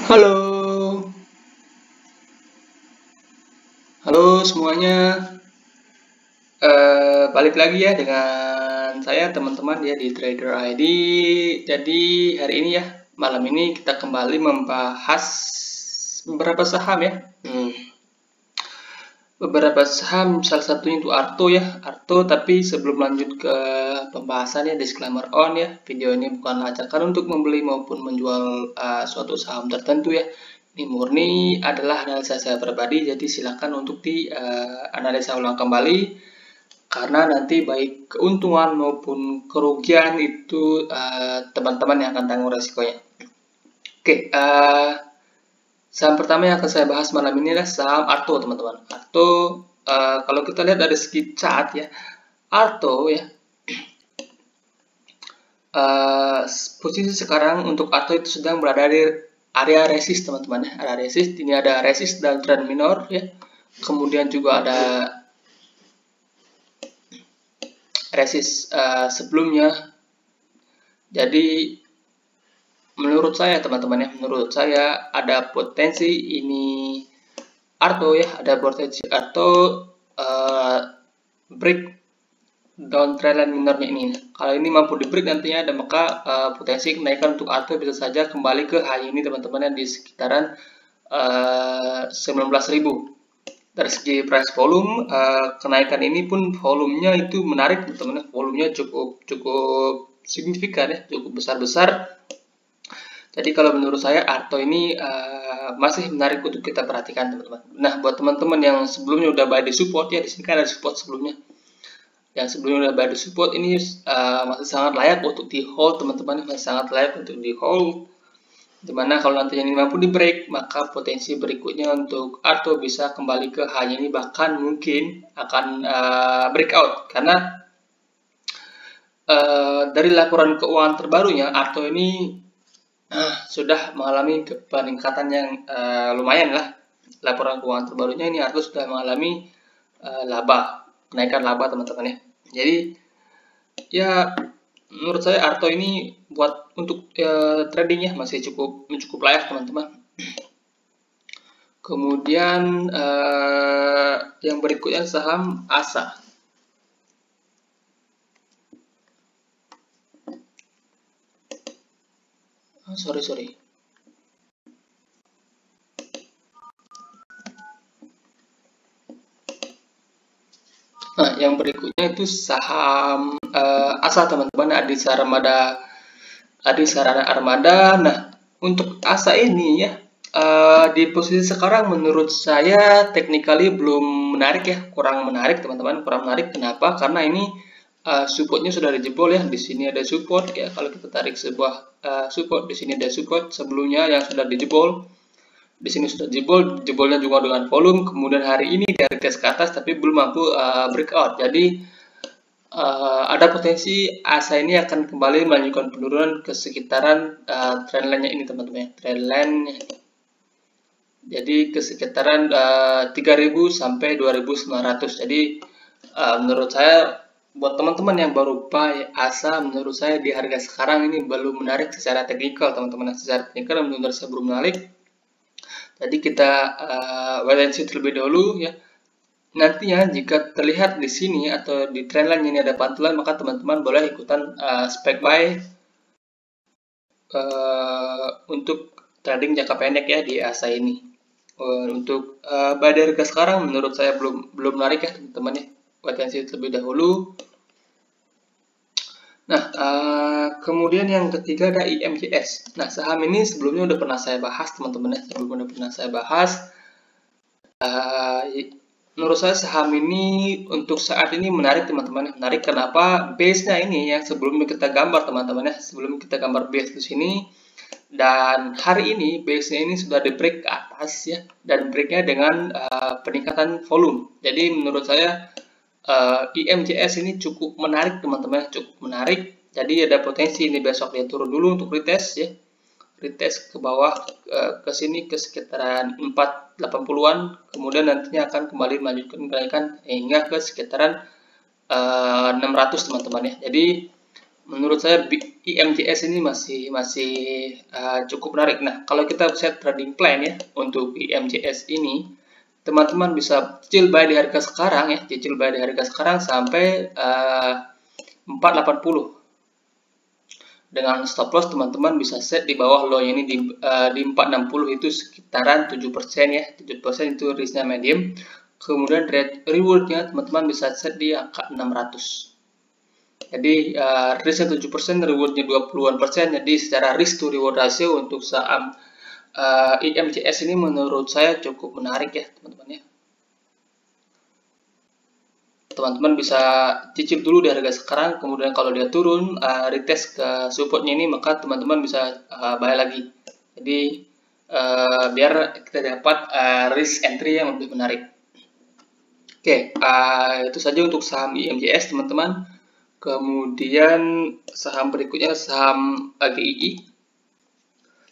Halo, halo semuanya. Balik lagi ya dengan saya teman-teman ya di Trader ID. Jadi hari ini ya, malam ini kita kembali membahas beberapa saham ya. Beberapa saham, salah satunya itu Arto ya. Arto, tapi sebelum lanjut ke pembahasannya, disclaimer on ya. Video ini bukanlah ajakan untuk membeli maupun menjual suatu saham tertentu ya. Ini murni adalah analisa saya pribadi, jadi silakan untuk dianalisa ulang kembali. Karena nanti baik keuntungan maupun kerugian itu teman-teman yang akan tanggung resikonya. Oke, saham pertama yang akan saya bahas malam ini adalah saham Arto, teman-teman. Arto, kalau kita lihat dari segi chart ya, Arto ya, posisi sekarang untuk Arto itu sedang berada di area resist, teman-teman ya. Area resist, ini ada resist dan trend minor ya. Kemudian juga ada resist sebelumnya. Jadi menurut saya teman-teman ya, menurut saya ada potensi ini Arto ya, ada potensi Arto break down trendline minornya ini. Kalau ini mampu di break nantinya ada maka potensi kenaikan untuk Arto bisa saja kembali ke high ini teman-teman ya, di sekitaran 19.000. Dari segi price volume, kenaikan ini pun volumenya itu menarik teman-teman. Volumenya cukup signifikan ya, cukup besar-besar. Jadi kalau menurut saya Arto ini masih menarik untuk kita perhatikan teman-teman. Nah, buat teman-teman yang sebelumnya udah buy di support ya, di sini kan ada support sebelumnya. Yang sebelumnya udah buy di support ini masih sangat layak untuk di hold teman-teman, masih sangat layak untuk di hold. Dimana kalau nantinya ini mampu di break, maka potensi berikutnya untuk Arto bisa kembali ke high ini, bahkan mungkin akan breakout. Karena dari laporan keuangan terbarunya, Arto ini sudah mengalami peningkatan yang lumayan lah. Laporan keuangan terbarunya ini Arto sudah mengalami kenaikan laba teman-teman ya. Jadi ya menurut saya Arto ini buat untuk tradingnya masih cukup layak teman-teman. Kemudian yang berikutnya saham ASA. Sorry. Nah, yang berikutnya itu saham ASA teman-teman, Adisarana Armada. Nah, untuk ASA ini ya di posisi sekarang menurut saya technically belum menarik ya, kurang menarik teman-teman, kurang menarik. Kenapa? Karena ini supportnya sudah dijebol ya. Di sini ada support ya. Kalau kita tarik sebuah support, di sini ada support sebelumnya yang sudah dijebol. Di sini sudah jebolnya juga dengan volume. Kemudian hari ini dari tes ke atas tapi belum mampu breakout. Jadi ada potensi ASA ini akan kembali melanjutkan penurunan ke sekitaran trendline-nya ini teman-teman. Trendline jadi ke sekitaran 3.000 sampai 2.900. Jadi menurut saya buat teman-teman yang baru buy ASA, menurut saya di harga sekarang ini belum menarik secara teknikal teman-teman. Secara teknikal menurut saya belum menarik. Jadi kita wait and see terlebih dahulu ya. Nantinya jika terlihat di sini atau di trendline ini ada pantulan, maka teman-teman boleh ikutan spek buy untuk trading jangka pendek ya di ASA ini. Untuk buy dari harga sekarang menurut saya belum menarik ya teman-teman ya. Wait and see terlebih dahulu. Nah, kemudian yang ketiga ada IMJS. Nah, saham ini sebelumnya udah pernah saya bahas teman-teman ya. Menurut saya saham ini untuk saat ini menarik teman-teman. Menarik kenapa? Base-nya ini yang sebelumnya kita gambar teman-teman ya. Sebelum kita gambar base di sini. Dan hari ini base-nya ini sudah di break ke atas ya. Dan break-nya dengan peningkatan volume. Jadi menurut saya IMJS ini cukup menarik teman-teman, cukup menarik. Jadi ada potensi ini besok dia turun dulu untuk retest ya, retest ke bawah ke sini ke sekitaran 480-an, kemudian nantinya akan kembali melanjutkan kenaikan hingga ke sekitaran 600 teman-teman ya. Jadi menurut saya IMJS ini masih cukup menarik. Nah, kalau kita set trading plan ya untuk IMJS ini, teman-teman bisa cicil buy di harga sekarang ya, cicil buy di harga sekarang sampai 480. Dengan stop loss teman-teman bisa set di bawah low ini di 460, itu sekitaran 7% ya. 7% itu risknya medium. Kemudian rewardnya teman-teman bisa set di angka 600. Jadi risknya 7%, rewardnya 20-an%. Jadi secara risk to reward ratio untuk saham IMJS ini menurut saya cukup menarik ya teman-teman ya. Teman-teman bisa cicip dulu di harga sekarang, kemudian kalau dia turun retest ke supportnya ini, maka teman-teman bisa buy lagi. Jadi biar kita dapat risk entry yang lebih menarik. Oke, itu saja untuk saham IMJS teman-teman. Kemudian saham berikutnya saham AGII.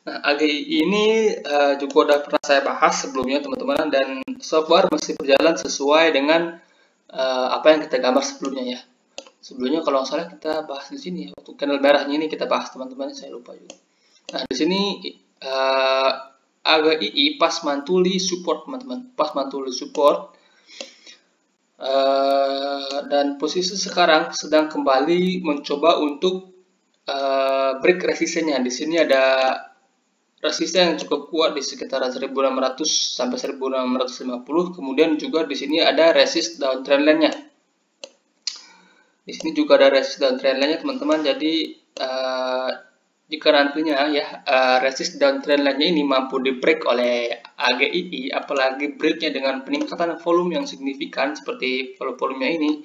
Nah, AGII ini juga udah pernah saya bahas sebelumnya teman-teman, dan so far masih berjalan sesuai dengan apa yang kita gambar sebelumnya ya. Sebelumnya kalau nggak salah kita bahas di sini ya, waktu candle merahnya ini kita bahas teman-teman, saya lupa juga. Nah, di sini AGII pas monthly support teman-teman, pas monthly support. Dan posisi sekarang sedang kembali mencoba untuk break resistennya. Di sini ada resisten yang cukup kuat di sekitar 1600 sampai 1650. Kemudian juga di sini ada resist downtrend line-nya. Di sini juga ada resist downtrend line-nya teman-teman. Jadi jika nantinya ya resist downtrend line-nya ini mampu di break oleh AGII, apalagi breaknya dengan peningkatan volume yang signifikan seperti volumenya ini,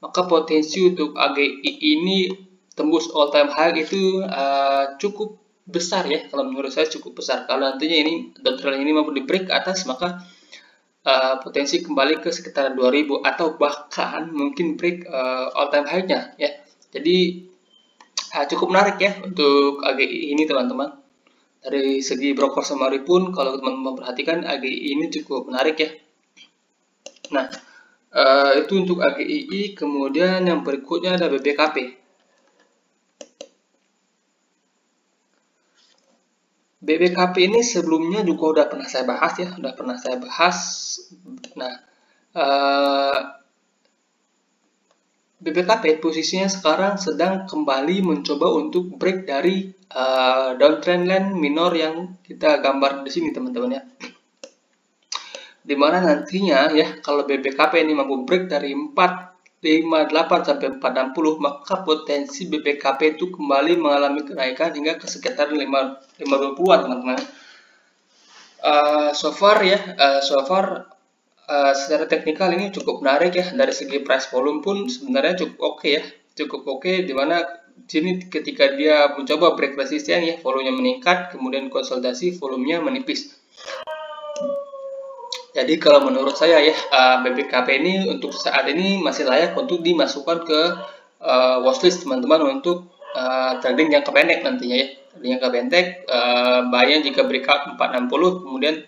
maka potensi untuk AGII ini tembus all time high itu cukup besar ya. Kalau menurut saya cukup besar. Kalau nantinya ini downtrend ini mampu di break ke atas, maka potensi kembali ke sekitar 2000 atau bahkan mungkin break all time high-nya ya. Jadi cukup menarik ya untuk AGII ini teman-teman. Dari segi broker summary pun kalau teman-teman perhatikan AGII ini cukup menarik ya. Nah, itu untuk AGII. Kemudian yang berikutnya ada BBKP. BBKP ini sebelumnya juga udah pernah saya bahas ya, Nah, BBKP posisinya sekarang sedang kembali mencoba untuk break dari downtrend line minor yang kita gambar di sini teman-teman ya. Dimana nantinya ya kalau BBKP ini mampu break dari 458 sampai 460, maka potensi BBKP itu kembali mengalami kenaikan hingga ke sekitar 520-an teman-teman. So far secara teknikal ini cukup menarik ya. Dari segi price volume pun sebenarnya cukup oke ya, dimana sini ketika dia mencoba break resisten ya, volumenya meningkat, kemudian konsolidasi, volumenya menipis. Jadi kalau menurut saya ya BBKP ini untuk saat ini masih layak untuk dimasukkan ke watchlist teman-teman untuk trading jangka pendek nantinya ya. Trading jangka pendek, buy-nya jika breakout 460, kemudian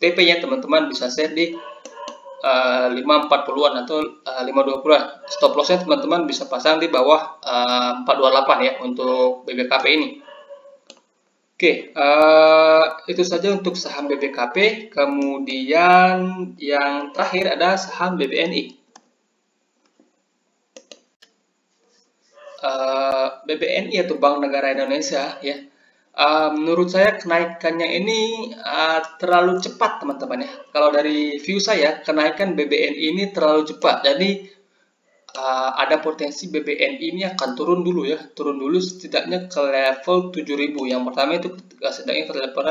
TP-nya teman-teman bisa set di 540-an atau 520-an. Stop loss-nya teman-teman bisa pasang di bawah 428 ya untuk BBKP ini. Oke, itu saja untuk saham BBKP. Kemudian yang terakhir ada saham BBNI. BBNI atau Bank Negara Indonesia ya. Menurut saya kenaikannya ini terlalu cepat teman-teman ya. Kalau dari view saya, kenaikan BBNI ini terlalu cepat. Jadi ada potensi BBNI ini akan turun dulu ya, setidaknya ke level 7000. Yang pertama itu setidaknya ke level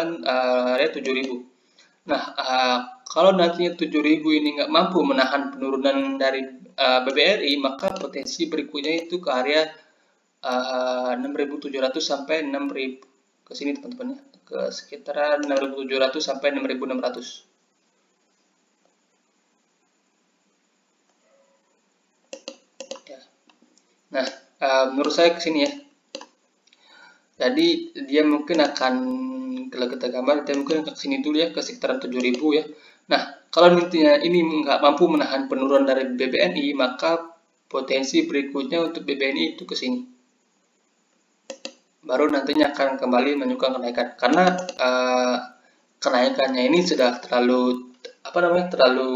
area 7000. Nah, kalau nantinya 7000 ini nggak mampu menahan penurunan dari BBRI, maka potensi berikutnya itu ke area 6700 sampai 6000 ke sini teman-teman ya, ke sekitaran 6700 sampai 6600. Nah, menurut saya ke sini ya. Jadi dia mungkin akan, kalau kita gambar, dia mungkin akan ke sini dulu ya, ke sekitaran 7000 ya. Nah, kalau nantinya ini nggak mampu menahan penurunan dari BBNI, maka potensi berikutnya untuk BBNI itu ke sini. Baru nantinya akan kembali menunjukkan kenaikan, karena kenaikannya ini sudah terlalu terlalu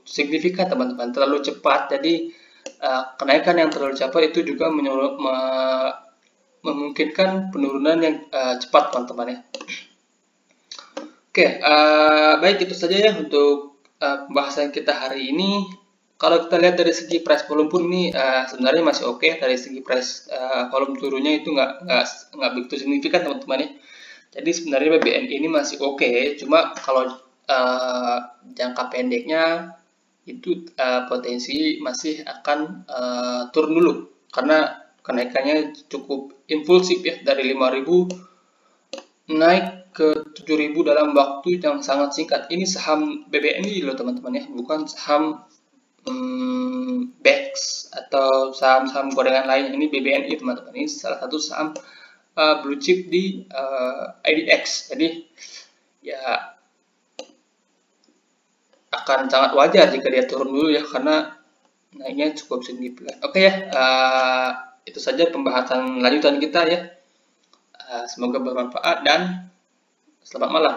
signifikan teman-teman, terlalu cepat. Jadi kenaikan yang terlalu cepat itu juga memungkinkan penurunan yang cepat teman-teman ya. Oke, baik, itu saja ya untuk pembahasan kita hari ini. Kalau kita lihat dari segi price volume pun ini sebenarnya masih oke. Dari segi price volume turunnya itu nggak begitu signifikan teman-teman ya. Jadi sebenarnya BBNI ini masih oke, cuma kalau jangka pendeknya itu potensi masih akan turun dulu, karena kenaikannya cukup impulsif ya, dari 5.000 naik ke 7.000 dalam waktu yang sangat singkat. Ini saham BBNI loh teman-teman ya, bukan saham BEX atau saham-saham gorengan lain. Ini BBNI teman-teman, ini salah satu saham blue chip di IDX. Jadi ya akan sangat wajar jika dia turun dulu ya, karena naiknya cukup signifikan. Oke ya, itu saja pembahasan lanjutan kita ya. Semoga bermanfaat dan selamat malam.